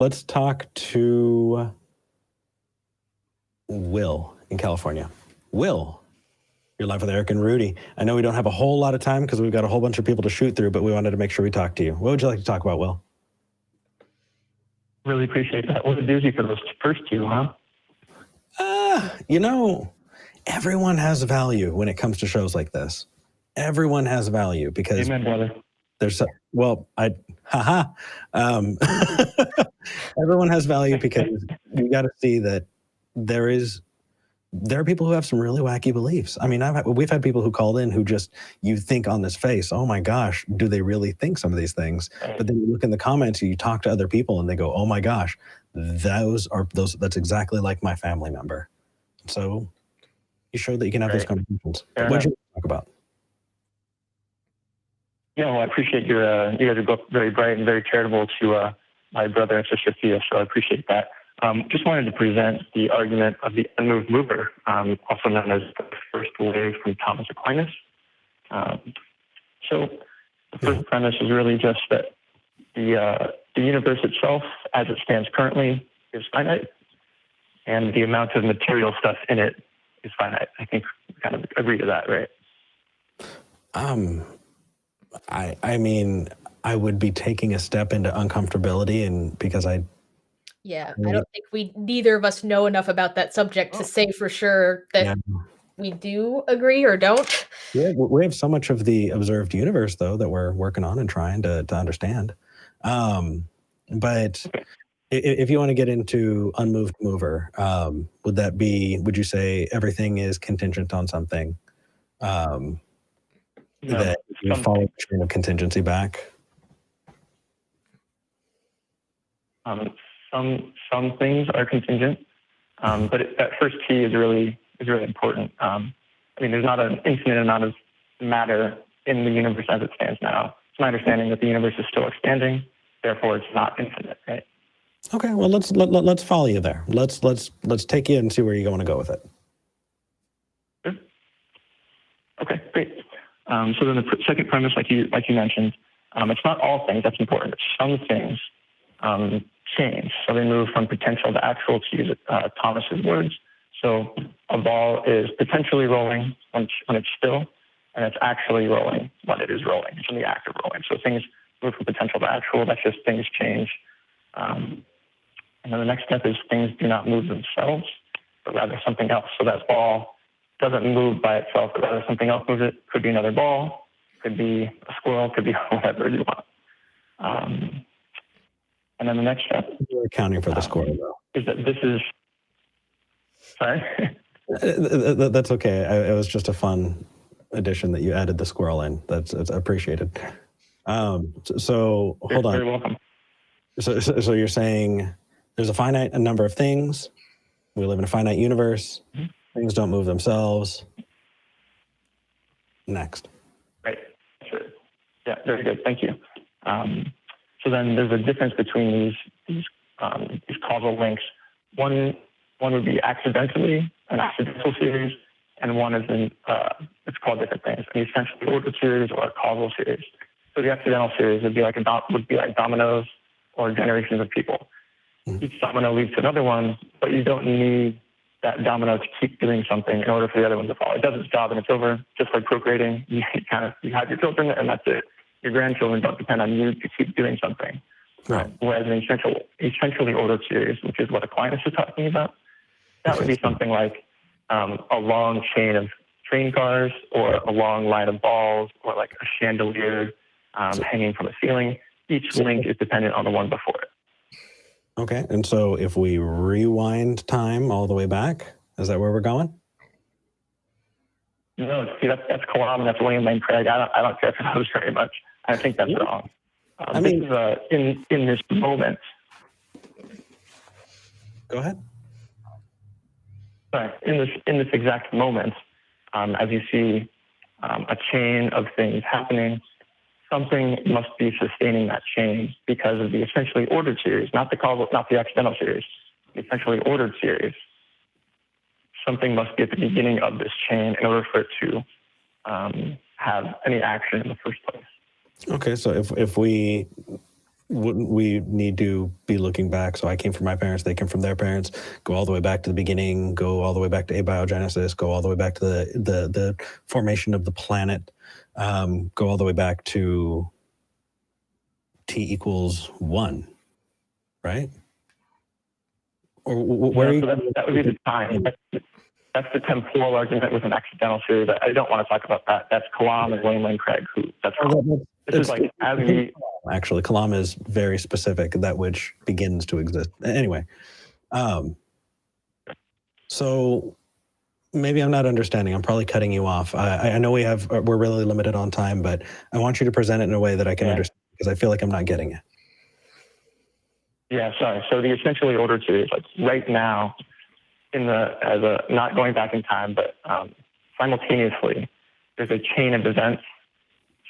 Let's talk to Will in California. Will, you're live with Eric and Rudy. I know we don't have a whole lot of time because we've got a whole bunch of people to shoot through, but we wanted to make sure we talk to you. What would you like to talk about, Will? Really appreciate that. What a doozy for those first two, huh? Everyone has value when it comes to shows like this. Everyone has value because Amen, brother. Everyone has value because you got to see that there are people who have some really wacky beliefs. I mean, we've had people who called in who just, you think on this face, oh my gosh, do they really think some of these things? But then you look in the comments and you talk to other people and they go, oh my gosh, that's exactly like my family member. So you showed that you can have those conversations. What did you talk about? Yeah, well, I appreciate you guys are both very bright and very charitable to my brother and sister Thea, so I appreciate that. Just wanted to present the argument of the unmoved mover, also known as the first wave from Thomas Aquinas. So the first premise is really just that the universe itself, as it stands currently, is finite, and the amount of material stuff in it is finite. I think we kind of agree to that, right? I mean, I would be taking a step into uncomfortability, and because I don't think neither of us know enough about that subject to say for sure that we do agree or don't. Yeah, we have so much of the observed universe, though, that we're working on and trying to understand. But if you want to get into unmoved mover, would you say everything is contingent on something? That you follow the chain of contingency back? Some things are contingent, but that first key is really important. I mean, there's not an infinite amount of matter in the universe as it stands now. It's my understanding that the universe is still expanding, therefore it's not infinite, right? Okay, well let's follow you there. Let's take you and see where you want to go with it. Sure. Okay, great. So then the second premise, like you mentioned, it's not all things. That's important. Some things change. So they move from potential to actual, to use Thomas's words. So a ball is potentially rolling when it's still, and it's actually rolling when it is rolling. It's in the act of rolling. So things move from potential to actual. That's just things change. And then the next step is things do not move themselves, but rather something else. So that ball doesn't move by itself, but rather something else moves it. Could be another ball, could be a squirrel, could be whatever you want. And then the next step, you're accounting for the squirrel, though, is that this is, sorry? That's okay. It was just a fun addition that you added the squirrel in. That's appreciated. So hold on. You're very welcome. So you're saying there's a finite number of things. We live in a finite universe. Mm-hmm. Things don't move themselves. Next. Right. Sure. Yeah, very good. Thank you. So then there's a difference between these causal links. One would be accidentally an accidental series, and one is it's called different things, an essentially ordered series or a causal series. So the accidental series would be like dominoes or generations of people. Mm-hmm. Each domino leads to another one, but you don't need that domino to keep doing something in order for the other one to follow. It does its job and it's over. Just like procreating, you have your children and that's it. Your grandchildren don't depend on you to keep doing something. Right. Whereas an essentially ordered series, which is what Aquinas is talking about, that would be something like a long chain of train cars or a long line of balls or like a chandelier hanging from a ceiling. Each link is dependent on the one before it. Okay, and so if we rewind time all the way back, is that where we're going? No, see, that's Kalam, that's William Lane Craig. I don't care for those very much. I think that's wrong. This is in this moment. Go ahead. Sorry, in this exact moment, as you see a chain of things happening, something must be sustaining that chain because of the essentially ordered series, not the accidental series, the essentially ordered series. Something must be at the beginning of this chain in order for it to have any action in the first place. Okay, so if we wouldn't we need to be looking back? So I came from my parents, they came from their parents, go all the way back to the beginning, go all the way back to abiogenesis, go all the way back to the formation of the planet, go all the way back to T equals 1, right? Or where so that would be the time. That's the temporal argument with an accidental series. I don't want to talk about that. That's Kalam and William Lane Craig. This is like as we actually, Kalam is very specific, that which begins to exist. Anyway, so maybe I'm not understanding. I'm probably cutting you off. I know we're really limited on time, but I want you to present it in a way that I can understand, because I feel like I'm not getting it. Yeah, sorry. So the essentially ordered series, like right now, not going back in time, but simultaneously, there's a chain of events.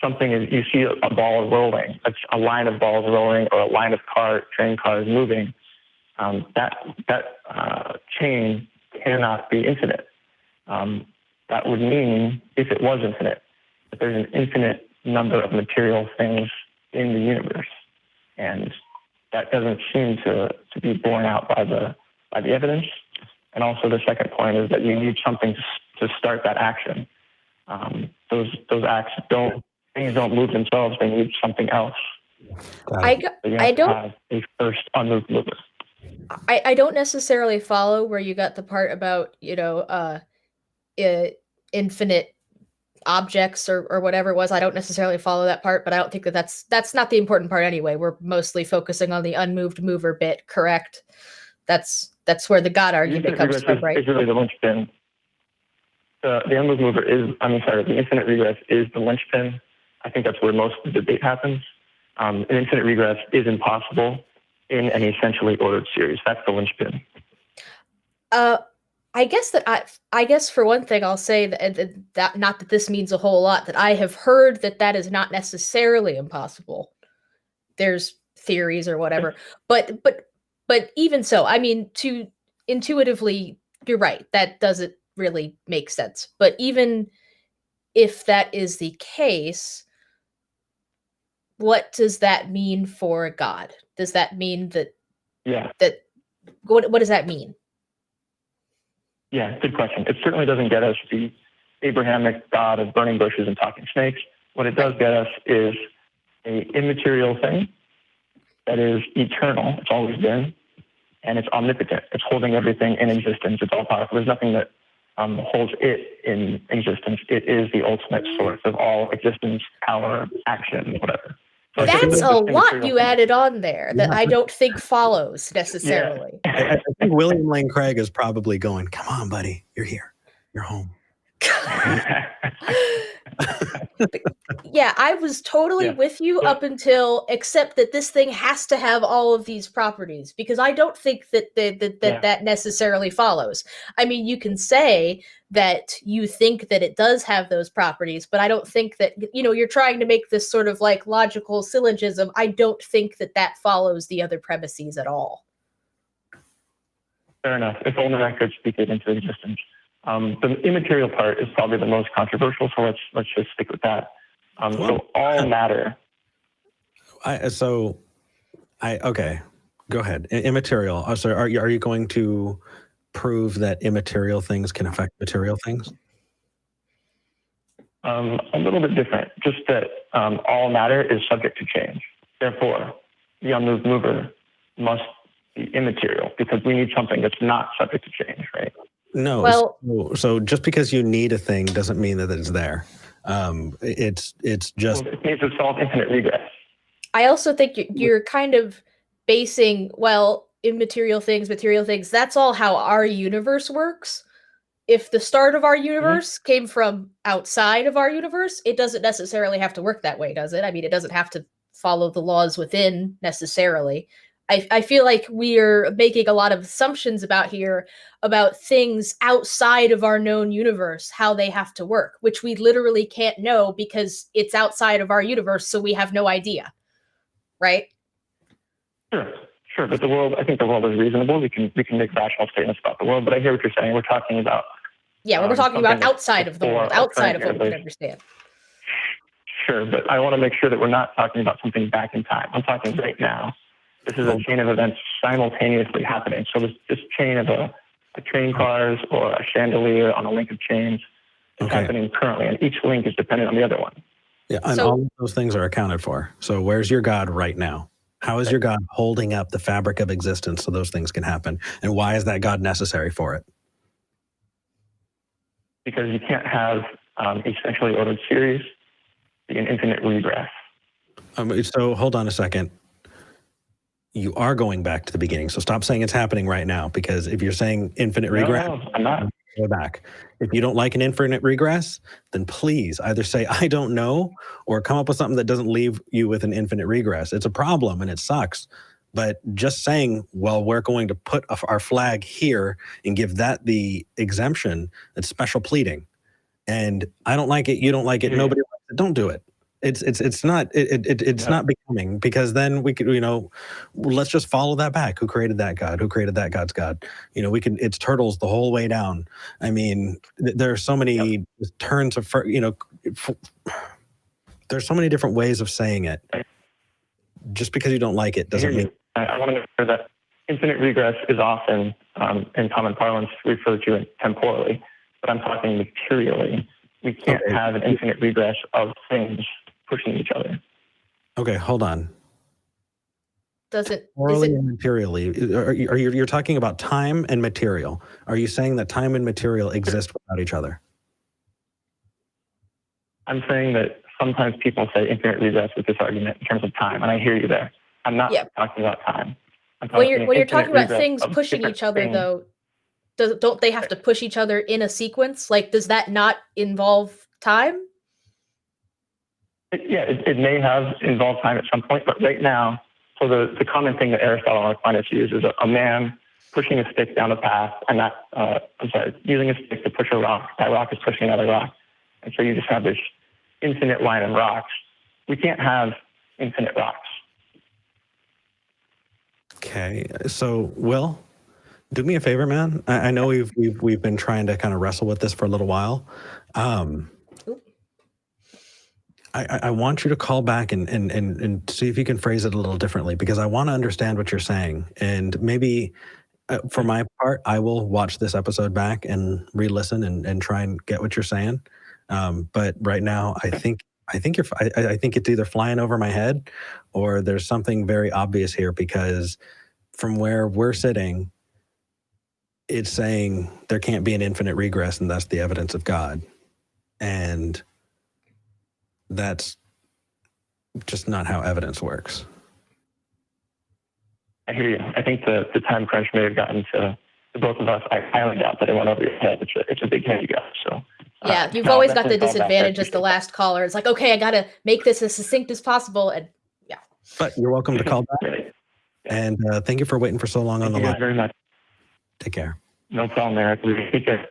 Something is, you see a ball rolling, a line of balls rolling, or a line of train cars moving. That chain cannot be infinite. That would mean, if it was infinite, that there's an infinite number of material things in the universe, and that doesn't seem to be borne out by the evidence. And also the second point is that you need something to start that action. Those acts things don't move themselves. They need something else. I don't have a first unmoved mover. I don't necessarily follow where you got the part about, infinite objects or whatever it was. I don't necessarily follow that part, but I don't think that's not the important part anyway. We're mostly focusing on the unmoved mover bit, correct? That's where the God argument comes from, right? It's really the linchpin. The unmoved mover the infinite regress is the linchpin. I think that's where most of the debate happens. An infinite regress is impossible in an essentially ordered series. That's the linchpin. I guess for one thing, I'll say that not that this means a whole lot, that I have heard that is not necessarily impossible. There's theories or whatever, but even so, I mean, to intuitively, you're right. That doesn't really make sense. But even if that is the case, what does that mean for God? Does that mean that? Yeah. What does that mean? Yeah, good question. It certainly doesn't get us the Abrahamic God of burning bushes and talking snakes. What it does get us is an immaterial thing that is eternal. It's always been, and it's omnipotent. It's holding everything in existence. It's all powerful. There's nothing that holds it in existence. It is the ultimate source of all existence, power, action, whatever. So that's a lot you added on there that I don't think follows necessarily. Yeah. I think William Lane Craig is probably going, come on, buddy, you're here. You're home. Yeah, I was totally with you up until, except that this thing has to have all of these properties, because I don't think that necessarily follows. I mean, you can say that you think that it does have those properties, but I don't think that, you're trying to make this sort of like logical syllogism. I don't think that follows the other premises at all. Fair enough. If only I could speak it into existence. The immaterial part is probably the most controversial, so let's just stick with that. So all matter. Okay, go ahead. Immaterial. So are you going to prove that immaterial things can affect material things? A little bit different. Just that all matter is subject to change. Therefore, the unmoved mover must be immaterial, because we need something that's not subject to change, right? No. Well, so just because you need a thing doesn't mean that it's there. It's just. It needs to solve infinite regress. I also think you're kind of basing, immaterial things, material things. That's all how our universe works. If the start of our universe came from outside of our universe, it doesn't necessarily have to work that way, does it? I mean, it doesn't have to follow the laws within necessarily. I feel like we're making a lot of assumptions about things outside of our known universe, how they have to work, which we literally can't know because it's outside of our universe, so we have no idea, right? Sure. But I think the world is reasonable. We can make rational statements about the world, but I hear what you're saying. We're talking about. Yeah, we're talking about outside of the world, outside of what we can understand. sure, but I want to make sure that we're not talking about something back in time. I'm talking right now. This is a chain of events simultaneously happening. So this chain of a train cars or a chandelier on a link of chains is happening currently, and each link is dependent on the other one. Yeah, and So- all of those things are accounted for. So where's your God right now? How is your God holding up the fabric of existence so those things can happen? And why is that God necessary for it? Because you can't have a centrally ordered series be an infinite regress. So hold on a second. You are going back to the beginning. So stop saying it's happening right now, because if you're saying infinite regress, No, I'm not. Go back. If you don't like an infinite regress, then please either say, I don't know, or come up with something that doesn't leave you with an infinite regress. It's a problem and it sucks. But just saying, well, we're going to put our flag here and give that the exemption, that's special pleading. And I don't like it, you don't like it, nobody likes it, don't do it. It's not becoming, because then we could, let's just follow that back. Who created that God? Who created that God's God? It's turtles the whole way down. I mean, there are so many turns of, there's so many different ways of saying it. Just because you don't like it doesn't mean. I want to make sure that infinite regress is often, in common parlance, referred to temporally, but I'm talking materially. We can't have an infinite regress of things pushing each other. Okay, hold on. Morally and materially, you're talking about time and material. Are you saying that time and material exist without each other? I'm saying that sometimes people say infinite regress with this argument in terms of time, and I hear you there. I'm not talking about time. When you're talking about things pushing each other, though, don't they have to push each other in a sequence? Like, does that not involve time? It may have involved time at some point, but right now, so the common thing that Aristotle and Aquinas use is a man pushing a stick down a path, and using a stick to push a rock. That rock is pushing another rock. And so you just have this infinite line of rocks. We can't have infinite rocks. Okay, so Will, do me a favor, man. I know we've been trying to kind of wrestle with this for a little while. I want you to call back and see if you can phrase it a little differently, because I want to understand what you're saying. And maybe for my part, I will watch this episode back and re-listen and try and get what you're saying. But right now, I think it's either flying over my head or there's something very obvious here, because from where we're sitting, it's saying there can't be an infinite regress, and that's the evidence of God. And that's just not how evidence works. I hear you. I think the time crunch may have gotten to both of us. I highly doubt that it went over your head. It's a big head you got. So yeah, you've always got the disadvantage as the last caller. It's like, okay, I got to make this as succinct as possible. And yeah. But you're welcome to call back. And thank you for waiting for so long on the line. Thank you very much. Take care. No problem, Eric. Take care.